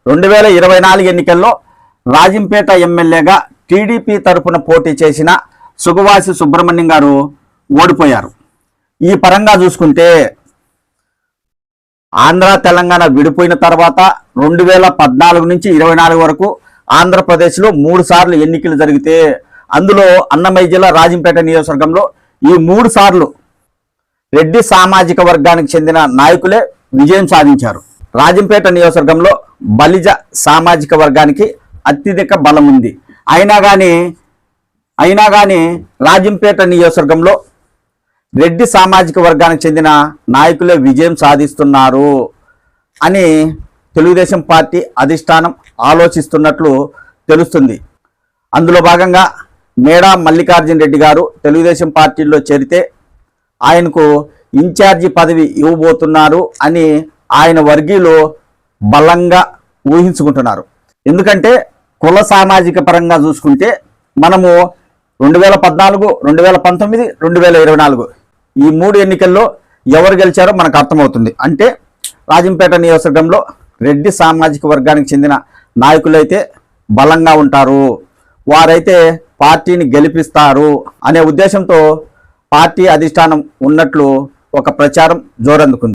2024 ఎన్నికల్లో రాజంపేట ఎమ్మెల్యేగా టీడీపీ తరపున పోటీ చేసిన సుగవాసి సుబ్రహ్మణ్యం గారు ఓడిపోయారు. ఈ పరంగా చూసుకుంటే ఆంధ్ర తెలంగాణ విడిపోయిన తర్వాత 2014 నుంచి 24 వరకు ఆంధ్రప్రదేశ్లో 3 సార్లు ఎన్నికలు జరిగితే అందులో అన్నమయ్య జిల్లా రాజంపేట నియోజకవర్గంలో ఈ 3 సార్లు రెడ్డి సామాజిక వర్గానికి చెందిన నాయకులే విజయం సాధించారు. రాజంపేట నియోజకవర్గంలో బలిజ సామాజిక వర్గానికి అత్యధిక బలం ఉంది. అయినా కానీ రాజంపేట నియోజకవర్గంలో రెడ్డి సామాజిక వర్గానికి చెందిన నాయకులే విజయం సాధిస్తున్నారు అని తెలుగుదేశం పార్టీ అధిష్టానం ఆలోచిస్తున్నట్లు తెలుస్తుంది. అందులో భాగంగా మేడా మల్లికార్జున రెడ్డి గారు తెలుగుదేశం పార్టీలో చేరితే ఆయనకు ఇన్ఛార్జి పదవి ఇవ్వబోతున్నారు అని ఆయన వర్గీయులు బలంగా ఊహించుకుంటున్నారు. ఎందుకంటే కుల సామాజిక పరంగా చూసుకుంటే మనము 2014, 2019, 2024 ఈ 3 ఎన్నికల్లో ఎవరు గెలిచారో మనకు అర్థమవుతుంది. అంటే రాజంపేట నియోజకవర్గంలో రెడ్డి సామాజిక వర్గానికి చెందిన నాయకులైతే బలంగా ఉంటారు, వారైతే పార్టీని గెలిపిస్తారు అనే ఉద్దేశంతో పార్టీ అధిష్టానం ఉన్నట్లు ఒక ప్రచారం జోరందుకుంది.